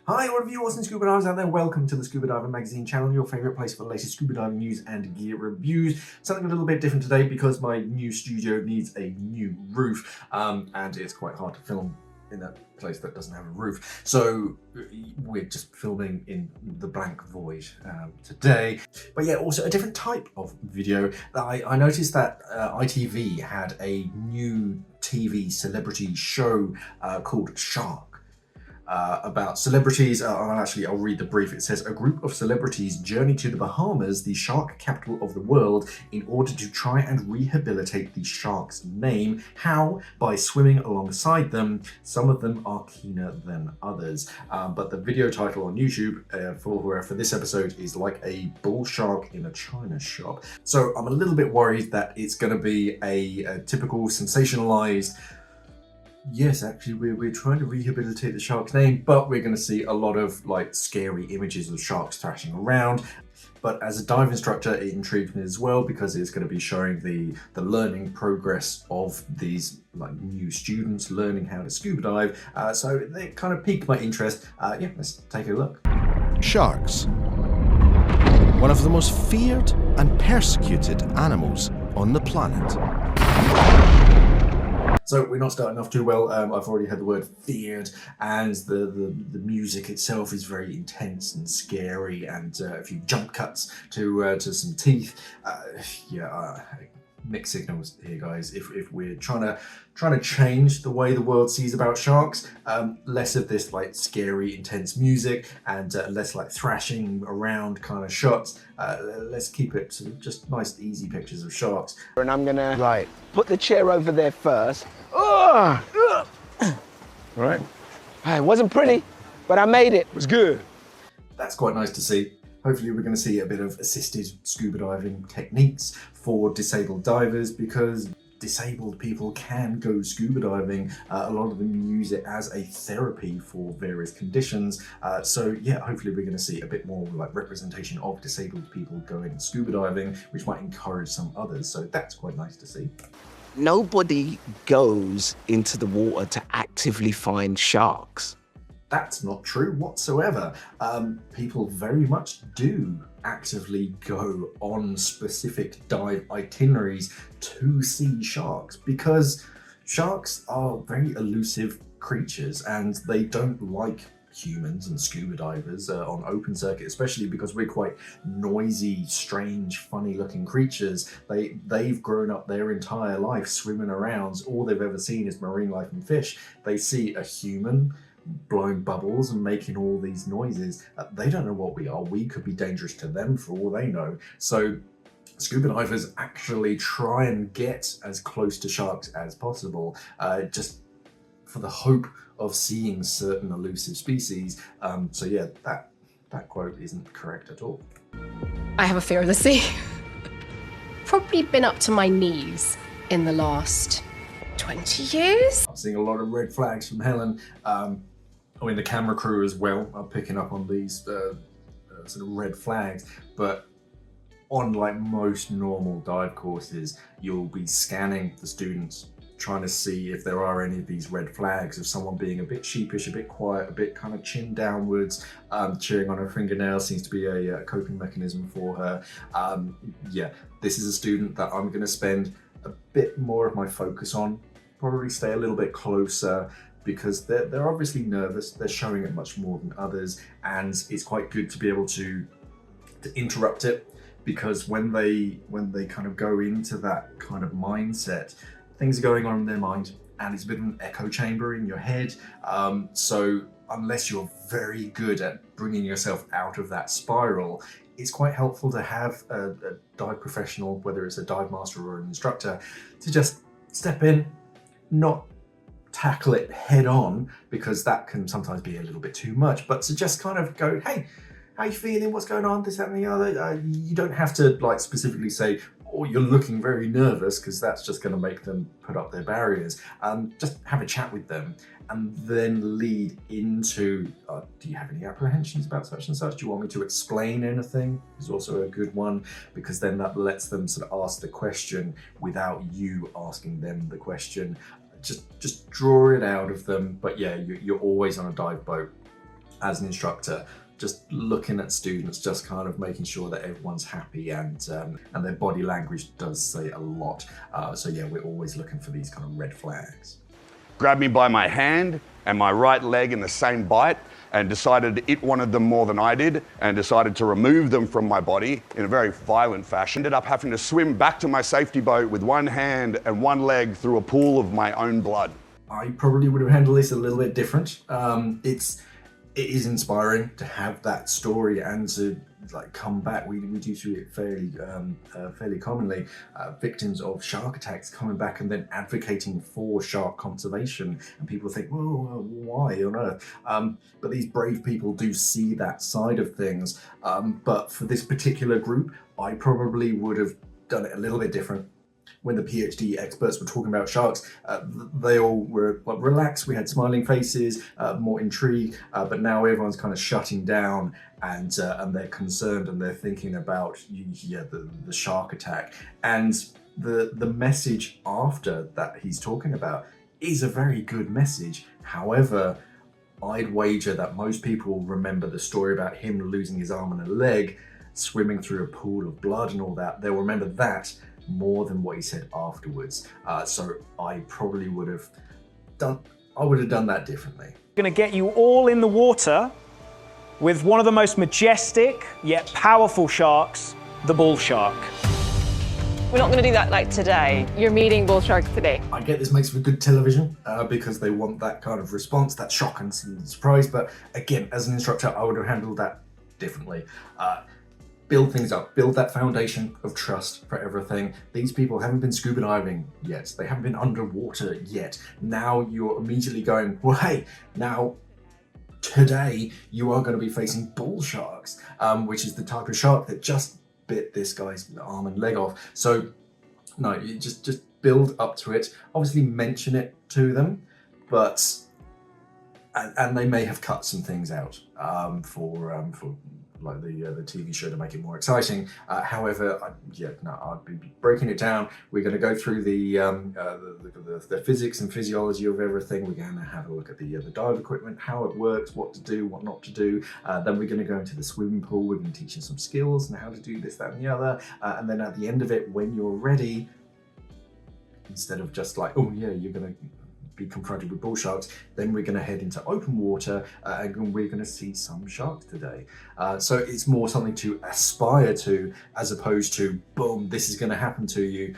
Hi, all of you awesome scuba divers out there. Welcome to the Scuba Diver Magazine channel, your favourite place for the latest scuba diving news and gear reviews. Something a little bit different today because my new studio needs a new roof, and it's quite hard to film in a place that doesn't have a roof. So we're just filming in the blank void today. But yeah, also a different type of video. I noticed that ITV had a new TV celebrity show called Shark. About celebrities. I'll read the brief. It says, a group of celebrities journey to the Bahamas, the shark capital of the world, in order to try and rehabilitate the shark's name. How? By swimming alongside them. Some of them are keener than others. But the video title on YouTube for this episode is like a bull shark in a china shop. So I'm a little bit worried that it's going to be a typical sensationalized, yes, actually, we're trying to rehabilitate the shark's name, but we're going to see a lot of like scary images of sharks thrashing around. But as a dive instructor, it intrigued me as well because it's going to be showing the learning progress of these like new students learning how to scuba dive. So they kind of piqued my interest. Yeah, let's take a look. Sharks. One of the most feared and persecuted animals on the planet. So we're not starting off too well. I've already had the word feared, and the music itself is very intense and scary, and a few jump cuts to some teeth. Mixed signals here, guys. If we're trying to change the way the world sees about sharks, less of this like scary, intense music, and less like thrashing around kind of shots. Let's keep it sort of just nice, easy pictures of sharks. And I'm gonna put the chair over there first. All right. It wasn't pretty, but I made it. It was good. That's quite nice to see. Hopefully we're going to see a bit of assisted scuba diving techniques for disabled divers, because disabled people can go scuba diving. A lot of them use it as a therapy for various conditions. So yeah, hopefully we're going to see a bit more like representation of disabled people going scuba diving, which might encourage some others. So that's quite nice to see. Nobody goes into the water to actively find sharks. That's not true whatsoever. People very much do actively go on specific dive itineraries to see sharks, because sharks are very elusive creatures and they don't like humans and scuba divers on open circuit, especially because we're quite noisy, strange, funny looking creatures. They've grown up their entire life swimming around. All they've ever seen is marine life and fish. They see a human blowing bubbles and making all these noises. They don't know what we are. We could be dangerous to them for all they know. So scuba divers actually try and get as close to sharks as possible, just for the hope of seeing certain elusive species. So yeah, that quote isn't correct at all. I have a fear of the sea. Probably been up to my knees in the last 20 years. I'm seeing a lot of red flags from Helen. The camera crew as well are picking up on these sort of red flags. But on like most normal dive courses, you'll be scanning the students, trying to see if there are any of these red flags of someone being a bit sheepish, a bit quiet, a bit kind of chin downwards, chewing on her fingernail seems to be a coping mechanism for her. Yeah, this is a student that I'm going to spend a bit more of my focus on, probably stay a little bit closer, because they're obviously nervous. They're showing it much more than others, and it's quite good to be able to interrupt it, because when they kind of go into that kind of mindset, things are going on in their mind, and it's a bit of an echo chamber in your head. So unless you're very good at bringing yourself out of that spiral, it's quite helpful to have a dive professional, whether it's a dive master or an instructor, to just step in, not tackle it head on, because that can sometimes be a little bit too much, but to just kind of go, hey, how you feeling? What's going on? This, that, and the other. You don't have to like specifically say, oh, you're looking very nervous, because that's just going to make them put up their barriers. Just have a chat with them, and then lead into, do you have any apprehensions about such and such? Do you want me to explain anything? Is also a good one, because then that lets them sort of ask the question without you asking them the question. Just draw it out of them. But yeah, you're always on a dive boat. as an instructor, just looking at students, just kind of making sure that everyone's happy, and their body language does say a lot. So yeah, we're always looking for these kind of red flags. Grabbed me by my hand and my right leg in the same bite and decided it wanted them more than I did and decided to remove them from my body in a very violent fashion. Ended up having to swim back to my safety boat with one hand and one leg through a pool of my own blood. I probably would have handled this a little bit different. It is inspiring to have that story and to like come back. We do see it fairly commonly. Victims of shark attacks coming back and then advocating for shark conservation, and people think, well, why on earth? But these brave people do see that side of things. But for this particular group, I probably would have done it a little bit different. When the PhD experts were talking about sharks, they all were relaxed. We had smiling faces, more intrigue, but now everyone's kind of shutting down, and they're concerned and they're thinking about the shark attack. And the message after that he's talking about is a very good message. However, I'd wager that most people remember the story about him losing his arm and a leg, swimming through a pool of blood and all that. They'll remember that more than what he said afterwards. So I probably would have done that differently. Going to get you all in the water with one of the most majestic yet powerful sharks, the bull shark. We're not going to do that like today. You're meeting bull sharks today. I get this makes for good television because they want that kind of response, that shock and surprise. But again, as an instructor, I would have handled that differently. Build things up, build that foundation of trust for everything. These people haven't been scuba diving yet. They haven't been underwater yet. Now you're immediately going, well, hey, now today you are going to be facing bull sharks, which is the type of shark that just bit this guy's arm and leg off. So no, you just build up to it. Obviously mention it to them, but and they may have cut some things out for like the TV show to make it more exciting. However, I'd be breaking it down. We're going to go through the physics and physiology of everything. We're going to have a look at the dive equipment, how it works, what to do, what not to do. Then we're going to go into the swimming pool. We're going to teach you some skills and how to do this, that, and the other. And then at the end of it, when you're ready, instead of just like, oh yeah, you're going to be confronted with bull sharks, then we're going to head into open water and we're going to see some sharks today. So it's more something to aspire to as opposed to boom, this is going to happen to you.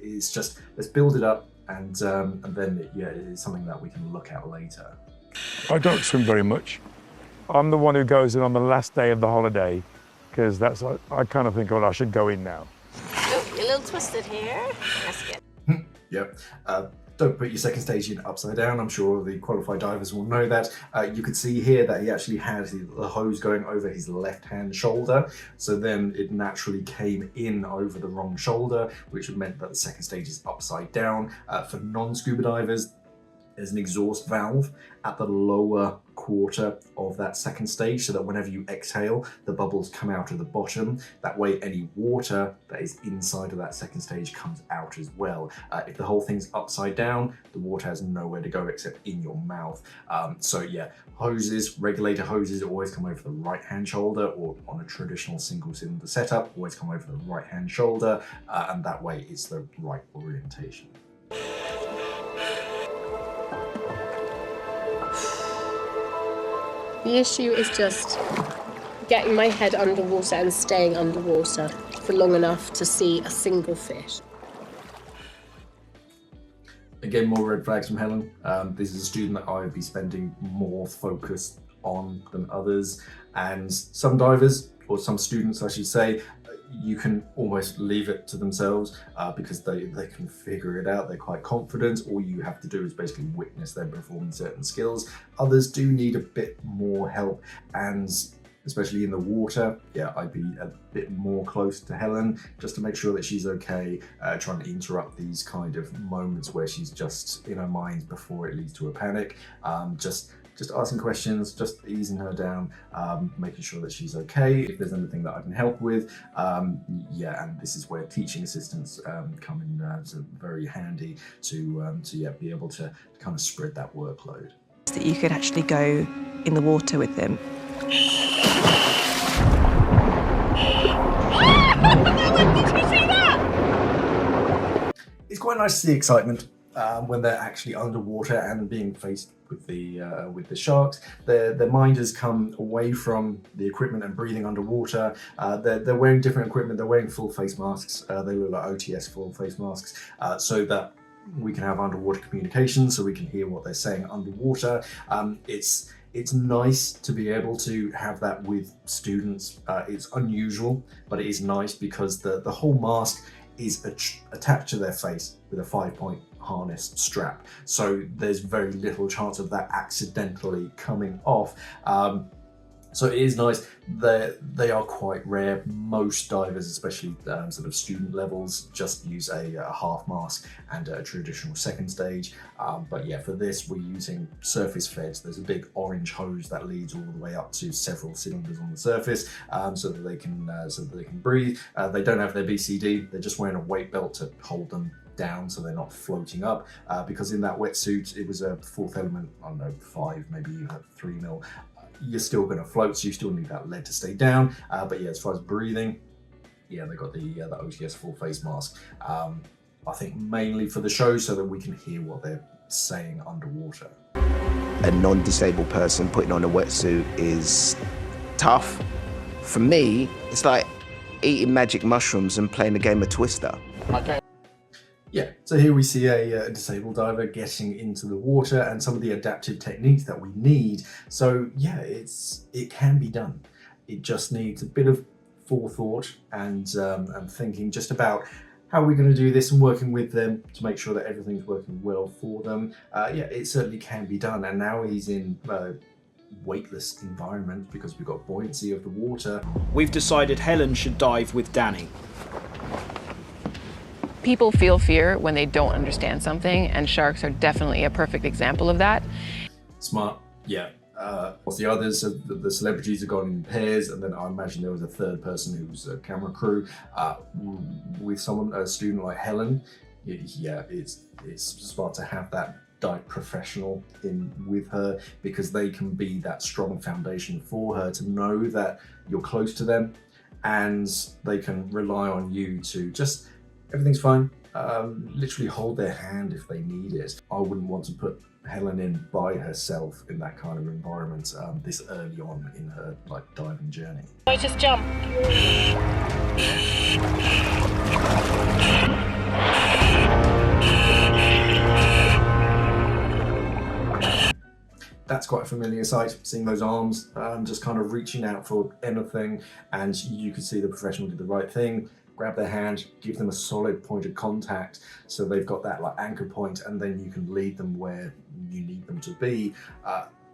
It's just, let's build it up, and then it's something that we can look at later. I don't swim very much. I'm the one who goes in on the last day of the holiday because that's like, I kind of think, well, I should go in now. Oh, you're a little twisted here. That's good. Yep. Don't put your second stage in upside down. I'm sure the qualified divers will know that. You could see here that he actually had the hose going over his left-hand shoulder. So then it naturally came in over the wrong shoulder, which meant that the second stage is upside down. For non-scuba divers, there's an exhaust valve at the lower quarter of that second stage, so that whenever you exhale, the bubbles come out of the bottom. That way any water that is inside of that second stage comes out as well. If the whole thing's upside down, the water has nowhere to go except in your mouth. So yeah, hoses, regulator hoses always come over the right-hand shoulder, or on a traditional single cylinder setup, always come over the right-hand shoulder, and that way it's the right orientation. The issue is just getting my head underwater and staying underwater for long enough to see a single fish. Again, more red flags from Helen. This is a student that I would be spending more focus on than others. And some divers, or some students I should say, you can almost leave it to themselves because they can figure it out. They're quite confident. All you have to do is basically witness them performing certain skills. Others do need a bit more help, and especially in the water, yeah, I'd be a bit more close to Helen just to make sure that she's okay, trying to interrupt these kind of moments where she's just in her mind before it leads to a panic. Just asking questions, just easing her down, making sure that she's okay. If there's anything that I can help with, yeah, and this is where teaching assistants come in very handy to be able to kind of spread that workload. that you could actually go in the water with them. It's quite nice to see excitement when they're actually underwater and being faced with the sharks. Their mind has come away from the equipment and breathing underwater. They're wearing different equipment. They're wearing full face masks. They look like OTS full face masks, so that we can have underwater communication, so we can hear what they're saying underwater. It's nice to be able to have that with students. It's unusual, but it is nice because the whole mask is attached to their face with a 5-point harness strap. So there's very little chance of that accidentally coming off. So it is nice. They are quite rare. Most divers, especially sort of student levels, just use a half mask and a traditional second stage. But yeah, for this, we're using surface feds. There's a big orange hose that leads all the way up to several cylinders on the surface, so that they can breathe. They don't have their BCD. They're just wearing a weight belt to hold them down so they're not floating up, because in that wetsuit it was a fourth element, I don't know, 5, maybe you have 3 mil. You're still going to float, so you still need that lead to stay down. But yeah, as far as breathing, yeah, they got the OTS full face mask. I think mainly for the show, so that we can hear what they're saying underwater. A non-disabled person putting on a wetsuit is tough. For me, it's like eating magic mushrooms and playing a game of Twister. Okay. Yeah, so here we see a disabled diver getting into the water and some of the adaptive techniques that we need. So yeah, it can be done. It just needs a bit of forethought and thinking just about how we're going to do this and working with them to make sure that everything's working well for them. Yeah, it certainly can be done. And now he's in weightless environment because we've got buoyancy of the water. We've decided Helen should dive with Danny. People feel fear when they don't understand something, and sharks are definitely a perfect example of that. Smart, yeah. What's the others? The celebrities have gone in pairs, and then I imagine there was a third person who was a camera crew with someone, a student like Helen. Yeah, it's smart to have that dive professional in with her, because they can be that strong foundation for her to know that you're close to them, and they can rely on you to just, everything's fine. Literally hold their hand if they need it. I wouldn't want to put Helen in by herself in that kind of environment this early on in her diving journey. I just jump. That's quite a familiar sight, seeing those arms just kind of reaching out for anything, and you can see the professional did the right thing. Grab their hand, give them a solid point of contact so they've got that anchor point, and then you can lead them where you need them to be.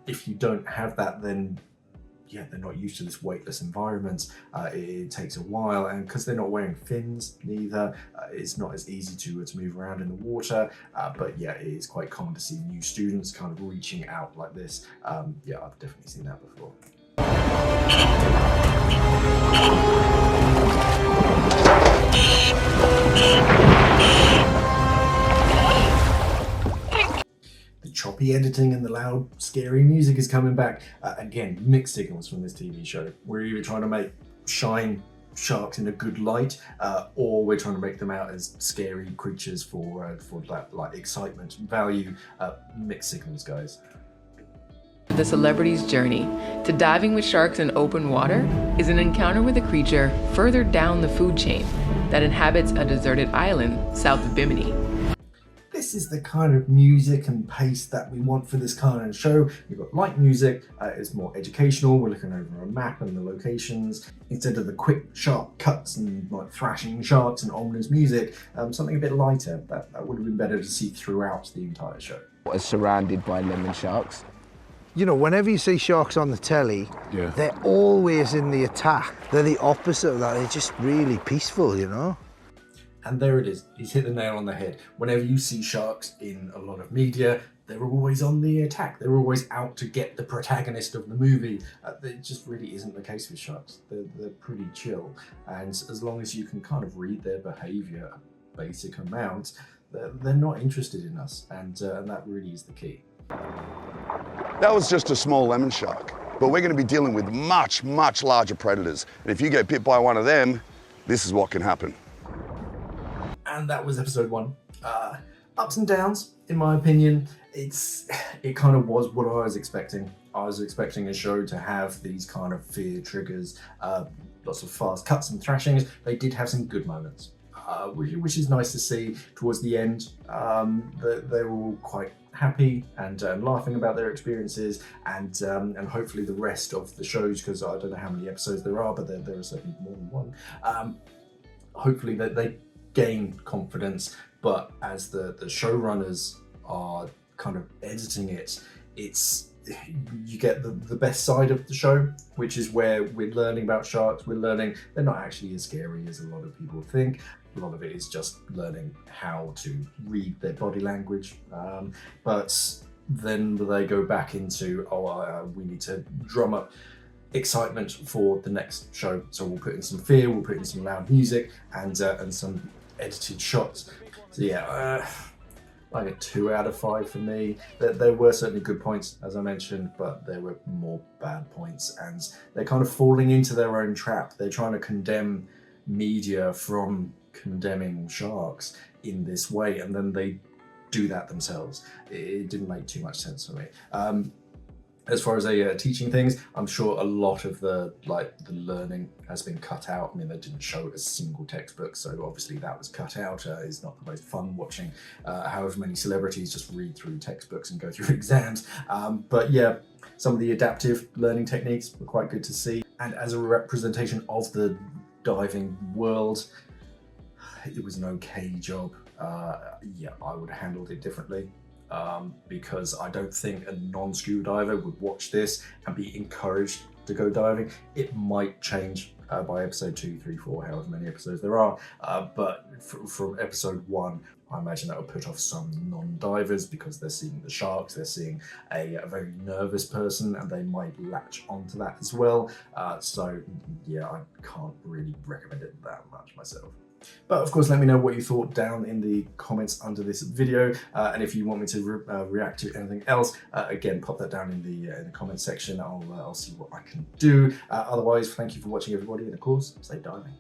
If you don't have that, then yeah, they're not used to this weightless environment. It takes a while, and because they're not wearing fins neither, it's not as easy to move around in the water. But yeah, it is quite common to see new students kind of reaching out like this. Yeah, I've definitely seen that before. The choppy editing and the loud, scary music is coming back. Again, mixed signals from this TV show. We're either trying to shine sharks in a good light, or we're trying to make them out as scary creatures for that excitement value. Mixed signals, guys. The celebrity's journey to diving with sharks in open water is an encounter with a creature further down the food chain that inhabits a deserted island south of Bimini. This is the kind of music and pace that we want for this kind of show. We've got light music, it's more educational, we're looking over a map and the locations. Instead of the quick, sharp cuts and thrashing sharks and ominous music, something a bit lighter. That would have been better to see throughout the entire show. Surrounded by lemon sharks. You know, whenever you see sharks on the telly, they're always in the attack. They're the opposite of that. They're just really peaceful, you know? And there it is. He's hit the nail on the head. Whenever you see sharks in a lot of media, they're always on the attack. They're always out to get the protagonist of the movie. It just really isn't the case with sharks. They're pretty chill. And as long as you can kind of read their behavior a basic amount, they're not interested in us. And that really is the key. That was just a small lemon shark. But we're going to be dealing with much, much larger predators. And if you get bit by one of them, this is what can happen. And that was episode 1. Ups and downs, in my opinion. It kind of was what I was expecting. I was expecting a show to have these kind of fear triggers, lots of fast cuts and thrashings. They did have some good moments, which is nice to see towards the end. They were all quite happy and laughing about their experiences, and hopefully the rest of the shows, because I don't know how many episodes there are, but there are certainly more than one. Hopefully that they gain confidence, but as the showrunners are kind of editing it, you get the best side of the show, which is where we're learning about sharks. We're learning they're not actually as scary as a lot of people think. A lot of it is just learning how to read their body language. But then they go back into, we need to drum up excitement for the next show. So we'll put in some fear, we'll put in some loud music, and some edited shots. So yeah, like a 2 out of 5 for me. There were certainly good points, as I mentioned, but there were more bad points, and they're kind of falling into their own trap. They're trying to condemn media from condemning sharks in this way, and then they do that themselves. It didn't make too much sense for me. As far as teaching things, I'm sure a lot of the learning has been cut out. I mean, they didn't show a single textbook, so obviously that was cut out. It's not the most fun watching however many celebrities just read through textbooks and go through exams. But yeah, some of the adaptive learning techniques were quite good to see. And as a representation of the diving world, it was an okay job. Yeah, I would have handled it differently. Because I don't think a non-scuba diver would watch this and be encouraged to go diving. It might change by episode 2, 3, 4, however many episodes there are, but from episode 1, I imagine that would put off some non-divers because they're seeing the sharks, they're seeing a very nervous person, and they might latch onto that as well. So yeah, I can't really recommend it that much myself. But of course, let me know what you thought down in the comments under this video, and if you want me to react to anything else, again, pop that down in the comments section. I'll see what I can do. Otherwise, thank you for watching, everybody, and of course, stay diving.